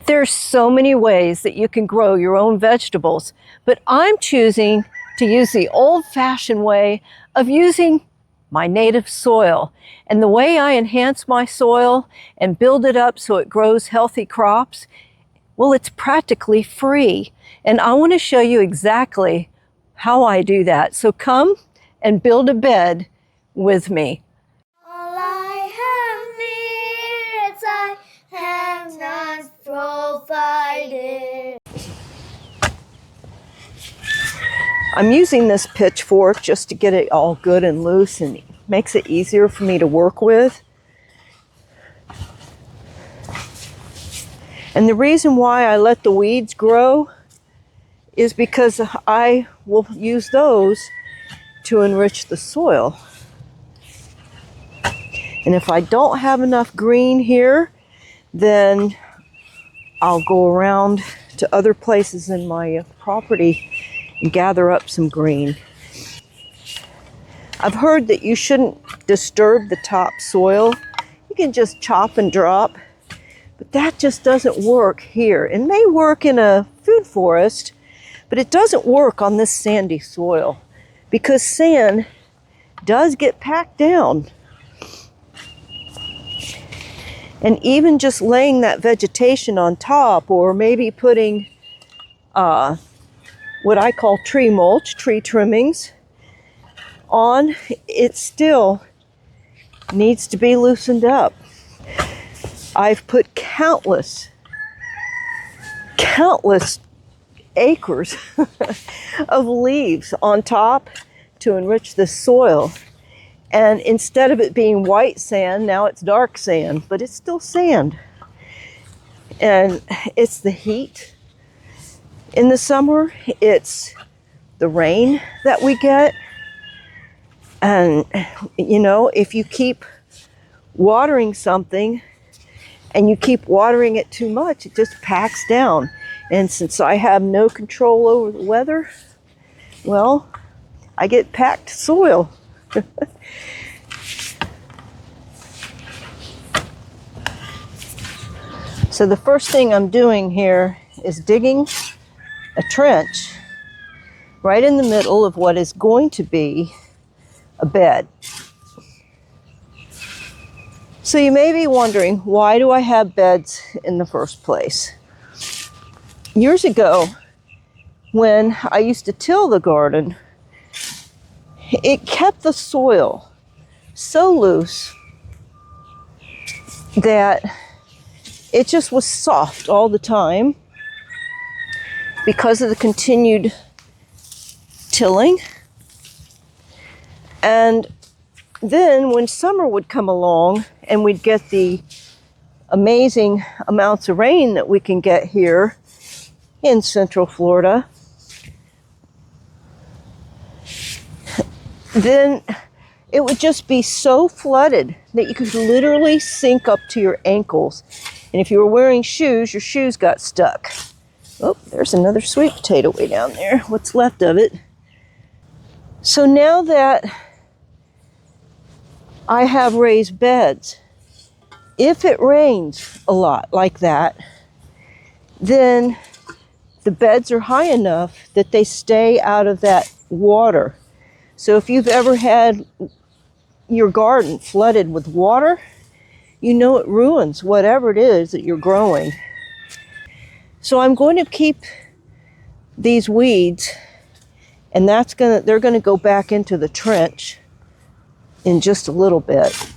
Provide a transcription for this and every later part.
There's so many ways that you can grow your own vegetables, but I'm choosing to use the old-fashioned way of using my native soil. And the way I enhance my soil and build it up so it grows healthy crops, well, it's practically free. And I want to show you exactly how I do that. So come and build a bed with me. All I have needs, I have not provided. I'm using this pitchfork just to get it all good and loose, and it makes it easier for me to work with. And the reason why I let the weeds grow is because I will use those to enrich the soil. And if I don't have enough green here, then I'll go around to other places in my property and gather up some green. I've heard that you shouldn't disturb the top soil. You can just chop and drop, but that just doesn't work here. It may work in a food forest, but it doesn't work on this sandy soil because sand does get packed down. And even just laying that vegetation on top, or maybe putting what I call tree mulch, tree trimmings, on, it still needs to be loosened up. I've put countless acres of leaves on top to enrich the soil. And instead of it being white sand, now it's dark sand, but it's still sand. And it's the heat in the summer, it's the rain that we get. And, you know, if you keep watering something and you keep watering it too much, it just packs down. And since I have no control over the weather, well, I get packed soil. So the first thing I'm doing here is digging a trench right in the middle of what is going to be a bed. So you may be wondering, why do I have beds in the first place? Years ago, when I used to till the garden, it kept the soil so loose that it just was soft all the time because of the continued tilling. And then when summer would come along and we'd get the amazing amounts of rain that we can get here in Central Florida, then it would just be so flooded that you could literally sink up to your ankles. And if you were wearing shoes, your shoes got stuck. Oh, there's another sweet potato way down there. What's left of it. So now that I have raised beds, if it rains a lot like that, then the beds are high enough that they stay out of that water. So if you've ever had your garden flooded with water, you know it ruins whatever it is that you're growing. So I'm going to keep these weeds, and they're going to go back into the trench in just a little bit.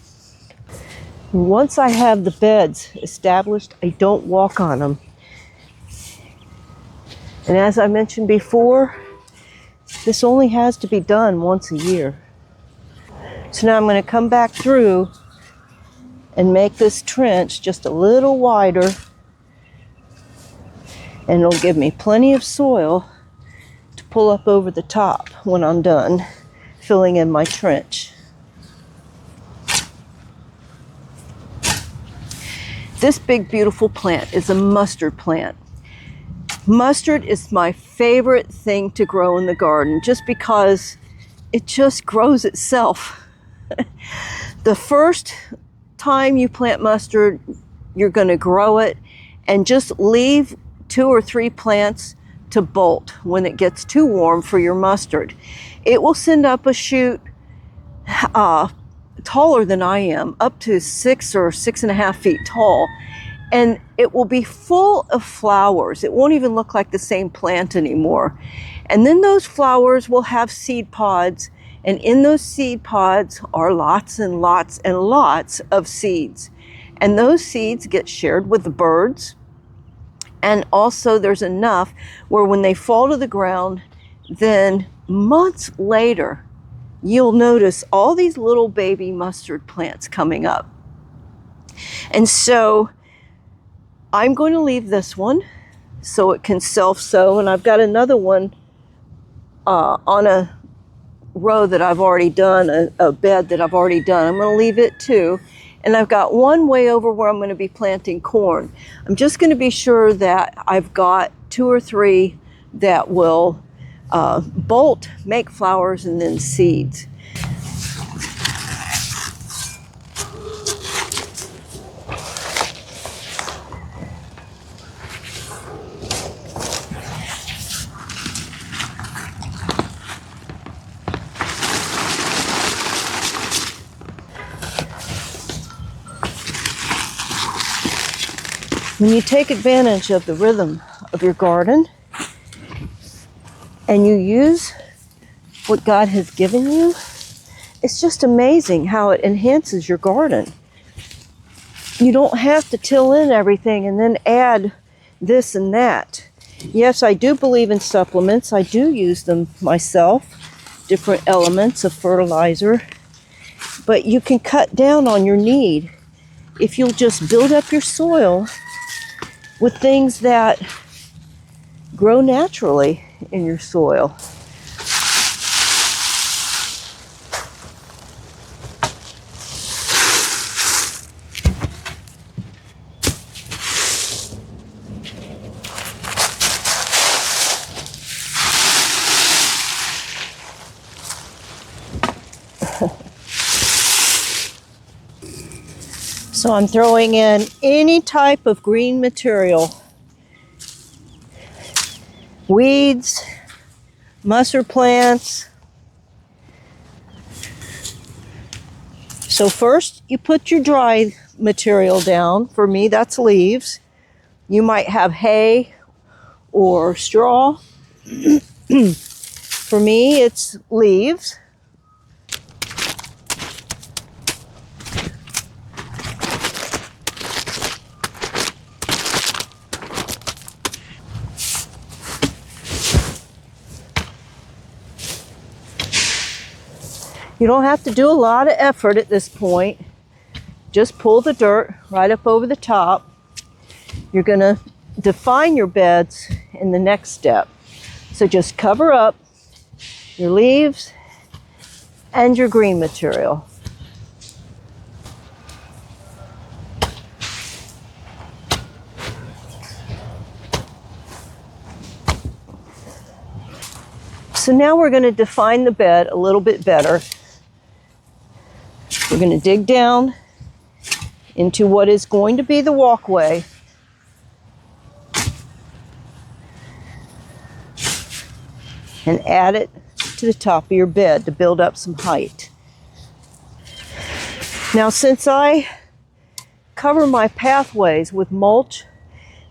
Once I have the beds established, I don't walk on them. And as I mentioned before, this only has to be done once a year. So now I'm going to come back through and make this trench just a little wider, and it'll give me plenty of soil to pull up over the top when I'm done filling in my trench. This big beautiful plant is a mustard plant. Mustard is my favorite thing to grow in the garden just because it just grows itself. The first time you plant mustard, you're going to grow it and just leave 2 or 3 plants to bolt when it gets too warm for your mustard. It will send up a shoot taller than I am, up to 6 or 6.5 feet tall, and it will be full of flowers. It won't even look like the same plant anymore. And then those flowers will have seed pods, and in those seed pods are lots and lots and lots of seeds. And those seeds get shared with the birds. And also there's enough where when they fall to the ground, then months later, you'll notice all these little baby mustard plants coming up. And so I'm going to leave this one so it can self-sow, and I've got another one on a row that I've already done, a bed that I've already done. I'm going to leave it too. And I've got one way over where I'm going to be planting corn. I'm just going to be sure that I've got 2 or 3 that will bolt, make flowers, and then seeds. When you take advantage of the rhythm of your garden and you use what God has given you, it's just amazing how it enhances your garden. You don't have to till in everything and then add this and that. Yes, I do believe in supplements. I do use them myself, different elements of fertilizer, but you can cut down on your need if you'll just build up your soil with things that grow naturally in your soil. So I'm throwing in any type of green material. Weeds, mustard plants. So first you put your dry material down. For me, that's leaves. You might have hay or straw. For me, it's leaves. You don't have to do a lot of effort at this point. Just pull the dirt right up over the top. You're going to define your beds in the next step. So just cover up your leaves and your green material. So now we're going to define the bed a little bit better. We're going to dig down into what is going to be the walkway. And add it to the top of your bed to build up some height. Now, since I cover my pathways with mulch,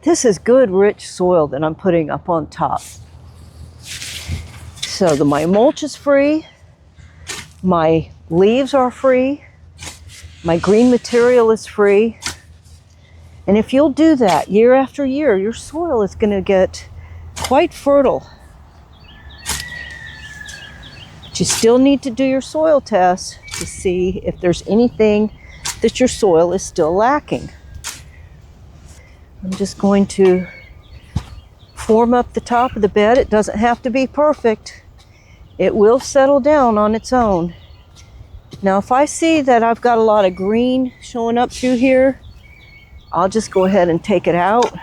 this is good, rich soil that I'm putting up on top. So my mulch is free, my leaves are free, my green material is free. And if you'll do that year after year, your soil is going to get quite fertile. But you still need to do your soil test to see if there's anything that your soil is still lacking. I'm just going to form up the top of the bed. It doesn't have to be perfect. It will settle down on its own. Now, if I see that I've got a lot of green showing up through here, I'll just go ahead and take it out.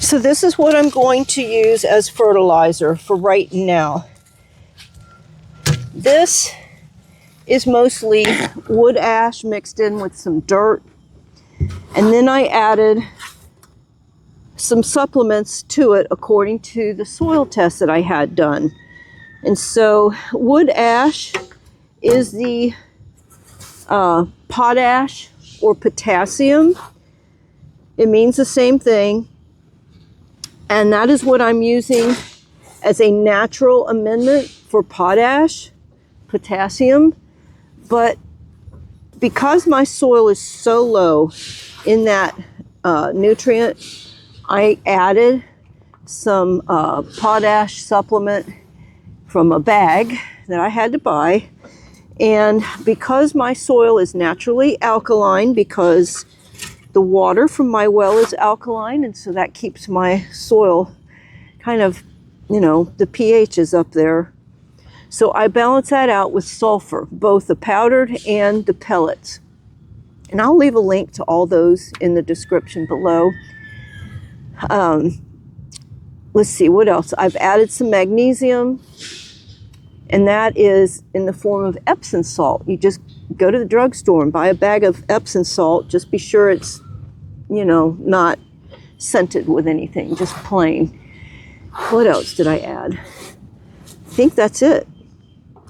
So this is what I'm going to use as fertilizer for right now. This is mostly wood ash mixed in with some dirt. And then I added some supplements to it according to the soil test that I had done. And so wood ash is the potash or potassium. It means the same thing. And that is what I'm using as a natural amendment for potassium. But because my soil is so low in that nutrient, I added some potash supplement from a bag that I had to buy. And because my soil is naturally alkaline, because the water from my well is alkaline, and so that keeps my soil kind of, the pH is up there. So I balance that out with sulfur, both the powdered and the pellets. And I'll leave a link to all those in the description below. Let's see, what else? I've added some magnesium, and that is in the form of Epsom salt. You just go to the drugstore and buy a bag of Epsom salt. Just be sure it's, not scented with anything, just plain. What else did I add? I think that's it.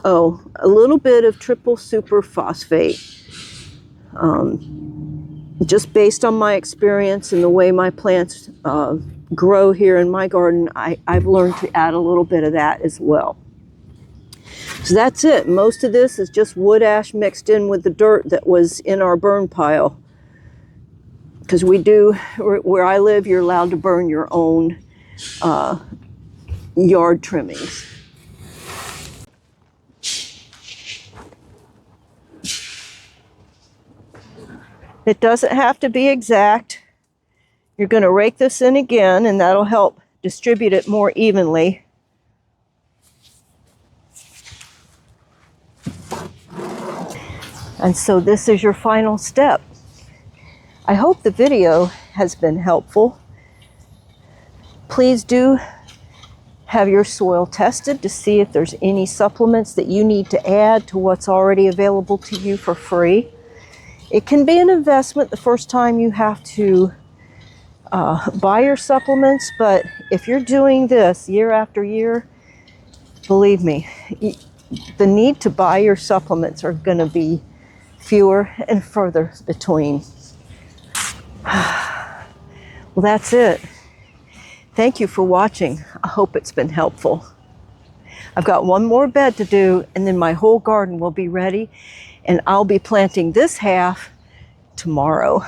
Oh, a little bit of triple super phosphate. Just based on my experience and the way my plants grow here in my garden, I've learned to add a little bit of that as well. So that's it. Most of this is just wood ash mixed in with the dirt that was in our burn pile. Because where I live, you're allowed to burn your own yard trimmings. It doesn't have to be exact. You're going to rake this in again, and that'll help distribute it more evenly. And so this is your final step. I hope the video has been helpful. Please do have your soil tested to see if there's any supplements that you need to add to what's already available to you for free. It can be an investment the first time you have to buy your supplements, but if you're doing this year after year, believe me, the need to buy your supplements are going to be fewer and further between. Well, that's it. Thank you for watching. I hope it's been helpful. I've got one more bed to do, and then my whole garden will be ready, and I'll be planting this half tomorrow.